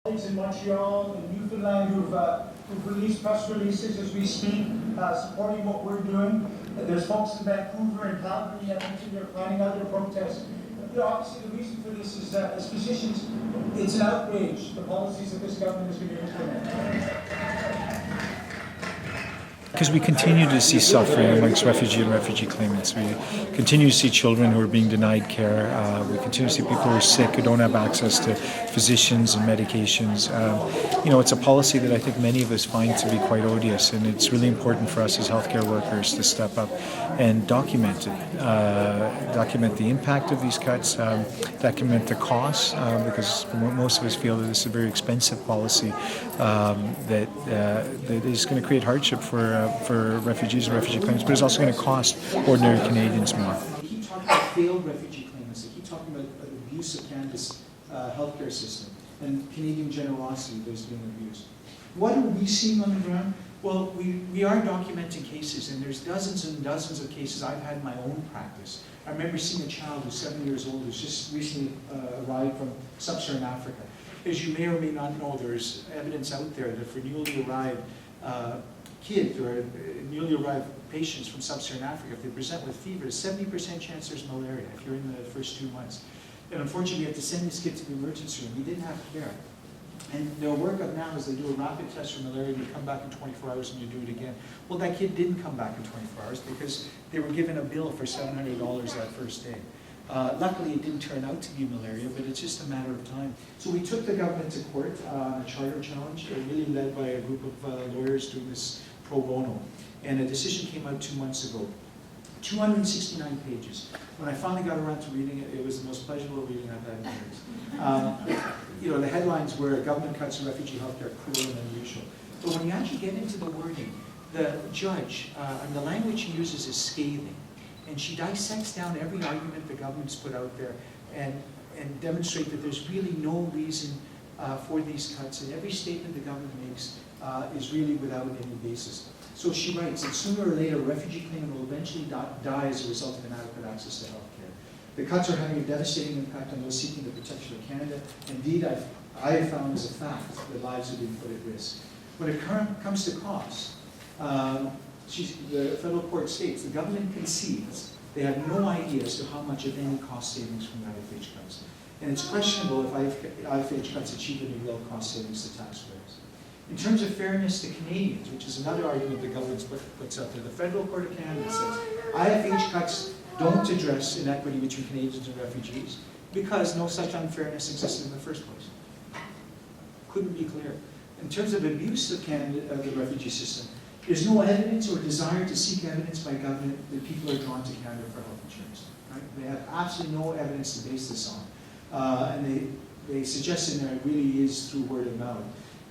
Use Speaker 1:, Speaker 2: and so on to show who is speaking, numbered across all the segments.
Speaker 1: In Montreal and Newfoundland who've released press releases as we speak, supporting what we're doing. There's folks in Vancouver and Calgary, I mentioned they're planning other protests. Obviously the reason for this is that as physicians, it's an outrage, the policies that this government is going to implement.
Speaker 2: Because we continue to see suffering amongst refugee and refugee claimants. We continue to see children who are being denied care. We continue to see people who are sick, who don't have access to physicians and medications. It's a policy that I think many of us find to be quite odious, and it's really important for us as healthcare workers to step up and document it. Document the impact of these cuts, document the costs, because most of us feel that this is a very expensive policy that is going to create hardship for refugees and refugee claimants, but it's also going to cost ordinary Canadians more.
Speaker 3: They keep talking about failed refugee claimants. They keep talking about the abuse of Canada's healthcare system and Canadian generosity that is being abused. What are we seeing on the ground? Well, we are documenting cases, and there's dozens and dozens of cases. I've had in my own practice. I remember seeing a child who's 7 years old who's just recently arrived from sub-Saharan Africa. As you may or may not know, there's evidence out there that for newly arrived kids or newly arrived patients from sub-Saharan Africa, if they present with fever, there's a 70% chance there's malaria if you're in the first 2 months. And unfortunately, you have to send this kid to the emergency room. He didn't have care. And their workup now is they do a rapid test for malaria, you come back in 24 hours and you do it again. Well, that kid didn't come back in 24 hours because they were given a bill for $700 that first day. Luckily, it didn't turn out to be malaria, but it's just a matter of time. So we took the government to court on a charter challenge, really led by a group of lawyers doing this pro bono. And a decision came out 2 months ago. 269 pages. When I finally got around to reading it, it was the most pleasurable reading I've had in years. The headlines were government cuts to refugee healthcare, cruel and unusual. But when you actually get into the wording, the judge, and the language she uses is scathing. And she dissects down every argument the government's put out there and demonstrate that there's really no reason for these cuts. And every statement the government makes is really without any basis. So she writes that sooner or later, a refugee claimant will eventually die as a result of inadequate access to health care. The cuts are having a devastating impact on those seeking the protection of Canada. Indeed, I have found as a fact that lives are being put at risk. When it comes to cost, the federal court states the government concedes they have no idea as to how much of any cost savings from IFH cuts. And it's questionable if IFH cuts achieve any real cost savings to taxpayers. In terms of fairness to Canadians, which is another argument the government puts out there, the Federal Court of Canada says IFH cuts don't address inequity between Canadians and refugees because no such unfairness existed in the first place. Couldn't be clearer. In terms of abuse of the refugee system, there's no evidence or desire to seek evidence by government that people are drawn to Canada for health insurance. Right? They have absolutely no evidence to base this on. And they suggest that it really is through word of mouth.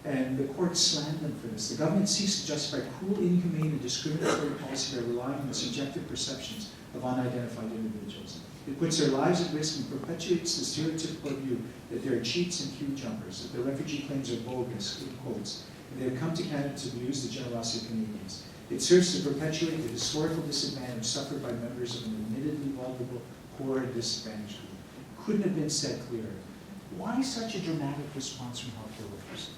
Speaker 3: And the court slammed them for this. The government seeks to justify cruel, inhumane, and discriminatory policy by relying on the subjective perceptions of unidentified individuals. It puts their lives at risk and perpetuates the stereotypical view that they are cheats and queue jumpers, that their refugee claims are bogus, in quotes, and they have come to Canada to abuse the generosity of Canadians. It serves to perpetuate the historical disadvantage suffered by members of an admittedly vulnerable, poor, and disadvantaged group. Couldn't have been said clearer. Why such a dramatic response from healthcare workers?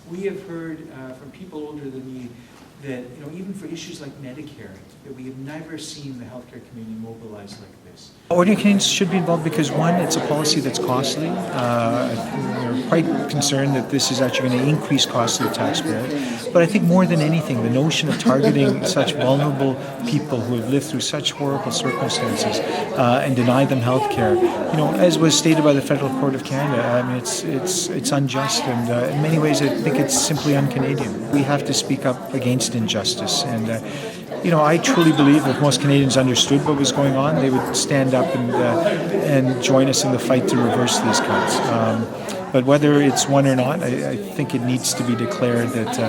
Speaker 3: We have heard from people older than me that even for issues like Medicare, that we have never seen the healthcare community mobilize like this.
Speaker 2: Ordinary Canadians should be involved because, one, it's a policy that's costly. We're quite concerned that this is actually going to increase costs to the taxpayer. But I think more than anything, the notion of targeting such vulnerable people who have lived through such horrible circumstances and deny them health care, as was stated by the Federal Court of Canada, I mean, it's unjust, and in many ways I think it's simply un-Canadian. We have to speak up against injustice, and I truly believe if most Canadians understood what was going on, they would stand up and join us in the fight to reverse these cuts. But whether it's one or not, I think it needs to be declared that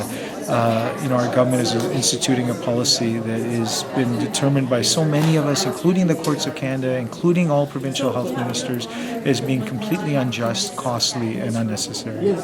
Speaker 2: our government is instituting a policy that has been determined by so many of us, including the courts of Canada, including all provincial health ministers, as being completely unjust, costly, and unnecessary.